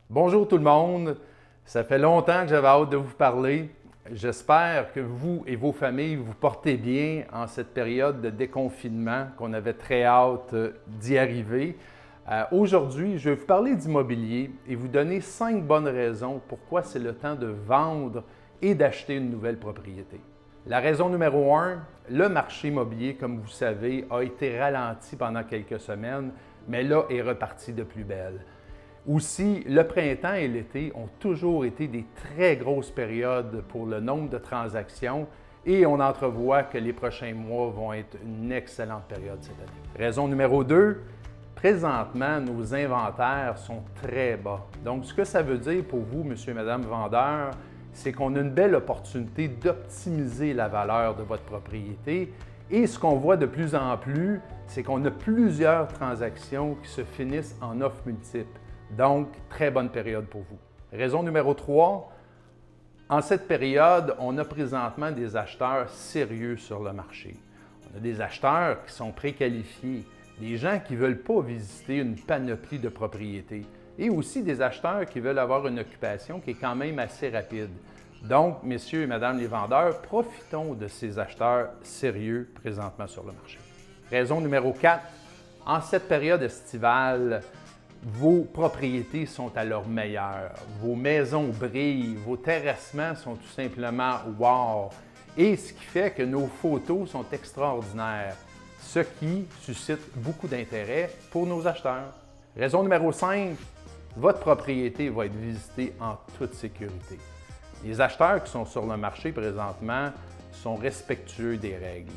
Bonjour tout le monde, ça fait longtemps que j'avais hâte de vous parler. J'espère que vous et vos familles vous portez bien en cette période de déconfinement qu'on avait très hâte d'y arriver. Aujourd'hui, je vais vous parler d'immobilier et vous donner 5 bonnes raisons pourquoi c'est le temps de vendre et d'acheter une nouvelle propriété. La raison numéro 1, le marché immobilier, comme vous savez, a été ralenti pendant quelques semaines, mais là est reparti de plus belle. Aussi, le printemps et l'été ont toujours été des très grosses périodes pour le nombre de transactions et on entrevoit que les prochains mois vont être une excellente période cette année. Raison numéro 2, présentement, nos inventaires sont très bas. Donc, ce que ça veut dire pour vous, monsieur et madame vendeur, c'est qu'on a une belle opportunité d'optimiser la valeur de votre propriété. Et ce qu'on voit de plus en plus, c'est qu'on a plusieurs transactions qui se finissent en offres multiples. Donc, très bonne période pour vous. Raison numéro 3, en cette période, on a présentement des acheteurs sérieux sur le marché. On a des acheteurs qui sont préqualifiés, des gens qui ne veulent pas visiter une panoplie de propriétés et aussi des acheteurs qui veulent avoir une occupation qui est quand même assez rapide. Donc, messieurs et mesdames les vendeurs, profitons de ces acheteurs sérieux présentement sur le marché. Raison numéro 4, en cette période estivale, vos propriétés sont à leur meilleur, vos maisons brillent, vos terrassements sont tout simplement wow! Et ce qui fait que nos photos sont extraordinaires, ce qui suscite beaucoup d'intérêt pour nos acheteurs. Raison numéro 5, votre propriété va être visitée en toute sécurité. Les acheteurs qui sont sur le marché présentement sont respectueux des règles.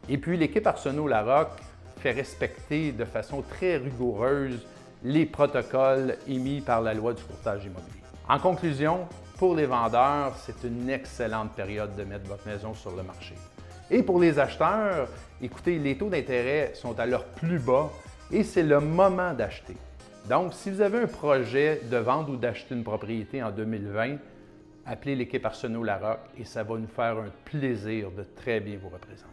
Et puis l'équipe Arsenault Larocque fait respecter de façon très rigoureuse les protocoles émis par la loi du courtage immobilier. En conclusion, pour les vendeurs, c'est une excellente période de mettre votre maison sur le marché. Et pour les acheteurs, écoutez, les taux d'intérêt sont à leur plus bas et c'est le moment d'acheter. Donc, si vous avez un projet de vendre ou d'acheter une propriété en 2020, appelez l'équipe Arsenault Larocque et ça va nous faire un plaisir de très bien vous représenter.